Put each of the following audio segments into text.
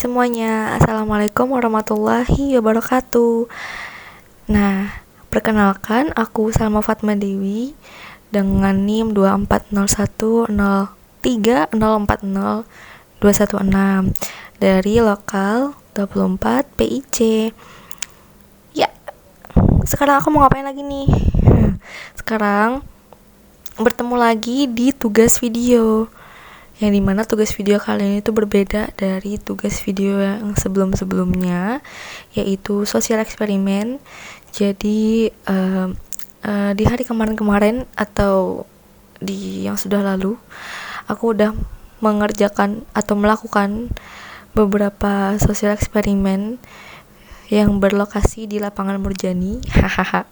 semuanya, Assalamualaikum warahmatullahi wabarakatuh. Nah, perkenalkan aku Salma Fatma Dewi dengan NIM 240103040 dari lokal 24 PIC. Ya, sekarang aku mau ngapain lagi nih? Sekarang bertemu lagi di tugas video, yang dimana tugas video kali ini tuh berbeda dari tugas video yang sebelum-sebelumnya, yaitu sosial eksperimen. Jadi di hari kemarin-kemarin atau di yang sudah lalu, aku udah mengerjakan atau melakukan beberapa sosial eksperimen yang berlokasi di lapangan Murjani. Hahaha.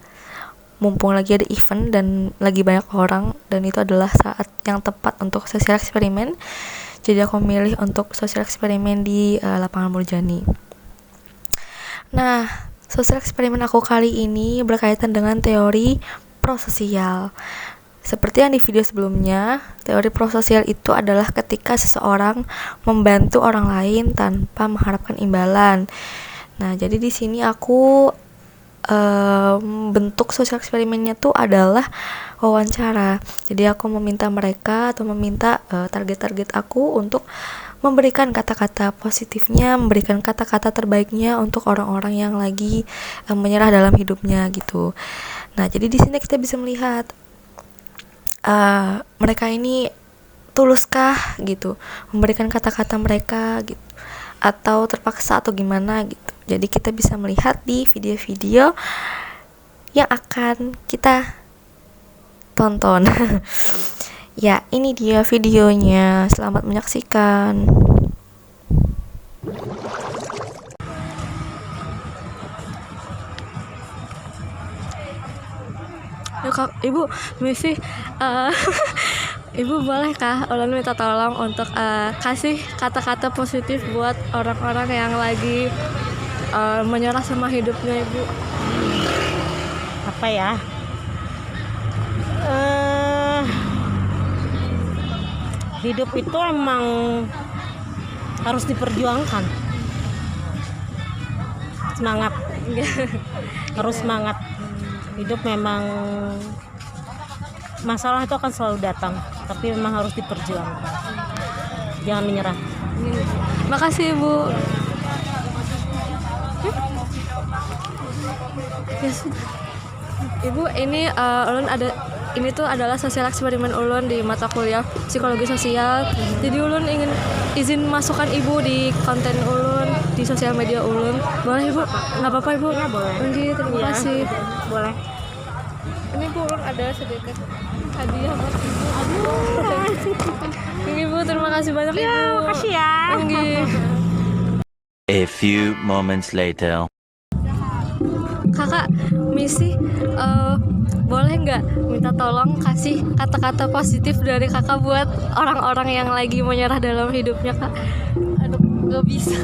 Mumpung lagi ada event dan lagi banyak orang, dan itu adalah saat yang tepat untuk sosial eksperimen, jadi aku memilih untuk sosial eksperimen di lapangan Murjani. Nah, sosial eksperimen aku kali ini berkaitan dengan teori prososial. Seperti yang di video sebelumnya, teori prososial itu adalah ketika seseorang membantu orang lain tanpa mengharapkan imbalan. Nah, jadi di sini aku bentuk sosial eksperimennya tuh adalah wawancara. Jadi aku meminta mereka atau meminta target-target aku untuk memberikan kata-kata positifnya, memberikan kata-kata terbaiknya untuk orang-orang yang lagi menyerah dalam hidupnya gitu. Nah, jadi di sini kita bisa melihat mereka ini tuluskah gitu memberikan kata-kata mereka gitu, atau terpaksa atau gimana gitu. Jadi kita bisa melihat di video-video yang akan kita tonton. Ya, ini dia videonya. Selamat menyaksikan. Yuk, Kak, Ibu, misi Ibu bolehkah ulun minta tolong untuk kasih kata-kata positif buat orang-orang yang lagi menyerah sama hidupnya, Ibu? Apa ya? Hidup itu emang harus diperjuangkan. Semangat. Harus semangat. Hidup memang masalah itu akan selalu datang, tapi memang harus diperjuangkan. Jangan menyerah. Makasih, Ibu. Ya sudah. Ibu, ini ulun ini tuh adalah sosial eksperimen ulun di mata kuliah psikologi sosial. Jadi ulun ingin izin masukkan Ibu di konten ulun di sosial media ulun. Boleh, Ibu? Nggak apa-apa, Ibu? Ya, boleh. Terima kasih. Boleh. Ini Bu, ulun ada sedikit hadiah buat Ibu. Ibu, terima kasih banyak, Ibu. Ya, makasih ya. A few moments later. Kakak, misi boleh nggak minta tolong kasih kata-kata positif dari kakak buat orang-orang yang lagi menyerah dalam hidupnya, Kak? Aduh, nggak bisa.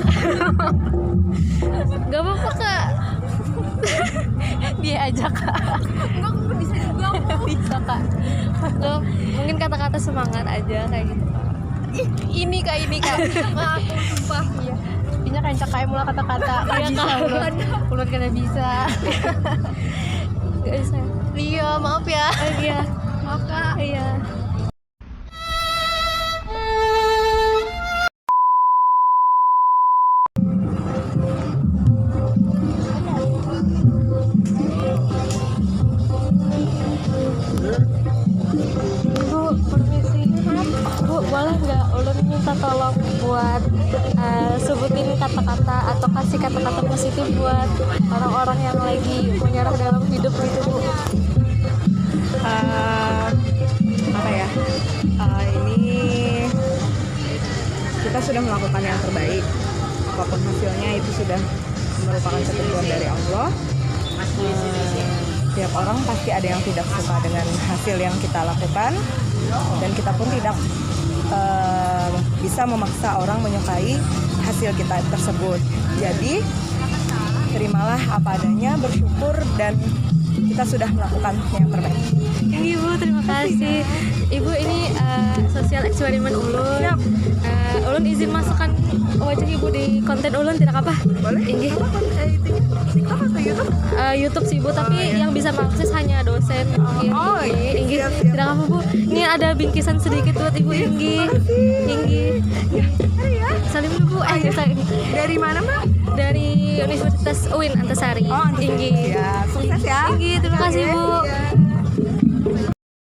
Nggak apa-apa, Kak. Dia aja, Kak. Nggak bisa juga. Bisa, Kak. Nggak, mungkin kata-kata semangat aja kayak gitu. Ini kak. Maaf, sumpah. Iya. Intinya kan cak kayak mula kata-kata. Iya, Kak. Ulun kena bisa. Gak bisa. Iya, maaf ya. Iya. Maaf, Kak. Iya. Bu, permisi. Bu, boleh nggak ulun minta tolong buat sebutin kata-kata atau kasih kata-kata positif buat orang-orang yang lagi menyerah dalam hidup gitu, Bu? Apa ya? Ini kita sudah melakukan yang terbaik. Apapun hasilnya itu sudah merupakan ketentuan dari Allah. Tiap orang pasti ada yang tidak suka dengan hasil yang kita lakukan, dan kita pun tidak bisa memaksa orang menyukai hasil kita tersebut. Jadi terimalah apa adanya, bersyukur, dan kita sudah melakukan yang terbaik. Ibu, terima kasih. Ibu, ini sosial eksperimen ulun. Ulun izin masukkan wajah ibu di konten Ulun tidak apa? Boleh? Inggih. Apa TikTok atau YouTube? YouTube sih Bu, tapi yang bisa mengakses hanya dosen. Oh, Inggih. siap, siap. Tidak apa Bu. Ini ada bingkisan sedikit buat Ibu Inggih. Inggih. Salim dulu Bu. Salim. Dari mana, Mbak? Dari Universitas UIN Antasari. Inggih. Ya, sukses ya. Inggih, terima kasih Bu.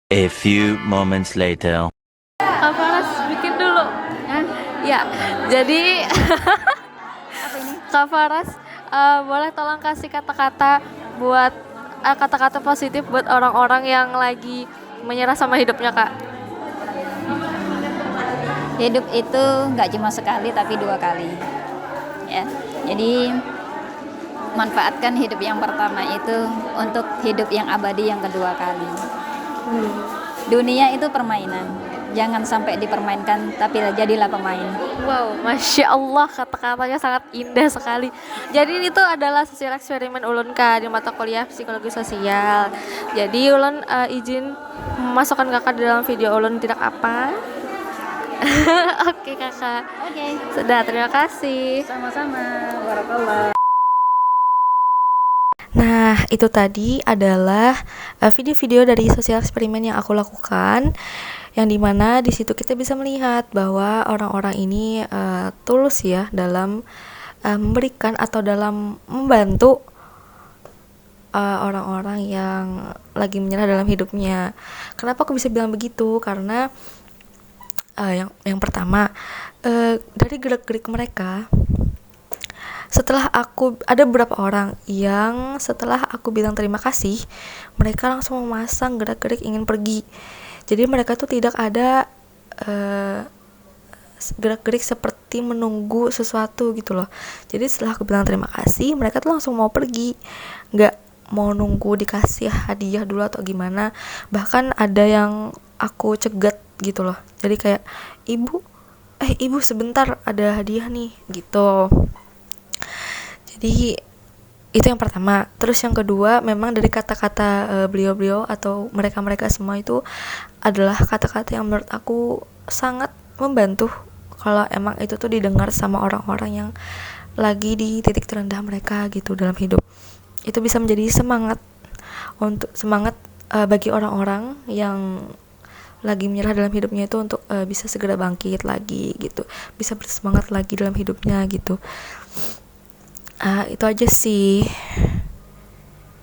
A few moments later. Kak Faras bikin dulu. Ya, jadi Kak Faras boleh tolong kasih kata-kata buat kata-kata positif buat orang-orang yang lagi menyerah sama hidupnya, Kak. Hidup itu nggak cuma sekali tapi 2 kali. Ya, jadi manfaatkan hidup yang pertama itu untuk hidup yang abadi yang kedua kali. Dunia itu permainan, jangan sampai dipermainkan, tapi jadilah pemain. Wow, Masya Allah, kata-katanya sangat indah sekali. Jadi itu adalah sosial eksperimen Ulun Kak di mata kuliah psikologi sosial. Jadi Ulun izin memasukkan kakak di dalam video Ulun tidak apa. Oke kakak. Oke. Sudah, terima kasih. Sama-sama. Barakallah. Nah, itu tadi adalah video-video dari sosial eksperimen yang aku lakukan, yang dimana di situ kita bisa melihat bahwa orang-orang ini tulus ya dalam memberikan atau dalam membantu orang-orang yang lagi menyerah dalam hidupnya. Kenapa aku bisa bilang begitu? Karena yang pertama, dari gerak-gerik mereka. Setelah ada beberapa orang yang setelah aku bilang terima kasih, mereka langsung memasang gerak-gerik ingin pergi. Jadi mereka tuh tidak ada gerak-gerik seperti menunggu sesuatu gitu loh. Jadi setelah aku bilang terima kasih, mereka tuh langsung mau pergi, nggak mau nunggu dikasih hadiah dulu atau gimana. Bahkan ada yang aku cegat gitu loh. Jadi kayak ibu sebentar, ada hadiah nih gitu. Jadi itu yang pertama. Terus yang kedua, memang dari kata-kata beliau-beliau atau mereka-mereka semua itu adalah kata-kata yang menurut aku sangat membantu kalau emang itu tuh didengar sama orang-orang yang lagi di titik terendah mereka gitu dalam hidup. Itu bisa menjadi semangat bagi orang-orang yang lagi menyerah dalam hidupnya itu untuk bisa segera bangkit lagi gitu, bisa bersemangat lagi dalam hidupnya gitu. Itu aja sih.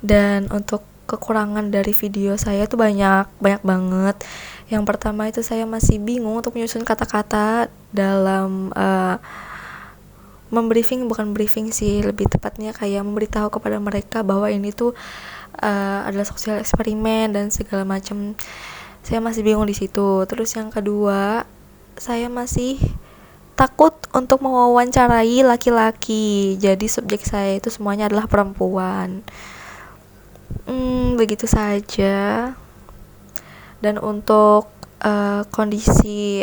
Dan untuk kekurangan dari video saya tuh banyak banget. Yang pertama itu saya masih bingung untuk menyusun kata-kata dalam bukan briefing sih, lebih tepatnya kayak memberitahu kepada mereka bahwa ini tuh adalah sosial eksperimen dan segala macam. Saya masih bingung di situ. Terus yang kedua, saya masih takut untuk mewawancarai laki-laki. Jadi subjek saya itu semuanya adalah perempuan. Begitu saja. Dan untuk kondisi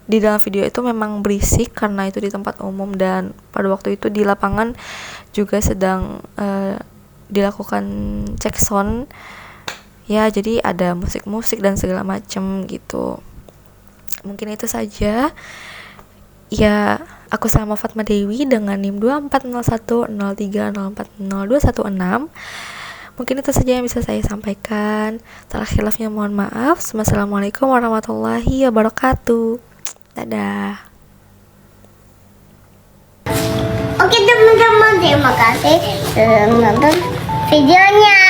di dalam video itu memang berisik karena itu di tempat umum, dan pada waktu itu di lapangan juga sedang dilakukan cek sound. Ya, jadi ada musik-musik dan segala macam gitu. Mungkin itu saja. Ya, aku sama Fatma Dewi dengan NIM 240103040216. Mungkin itu saja yang bisa saya sampaikan. Salah khilafnya mohon maaf. Wassalamualaikum warahmatullahi wabarakatuh. Dadah. Oke teman-teman, terima kasih sudah menonton videonya.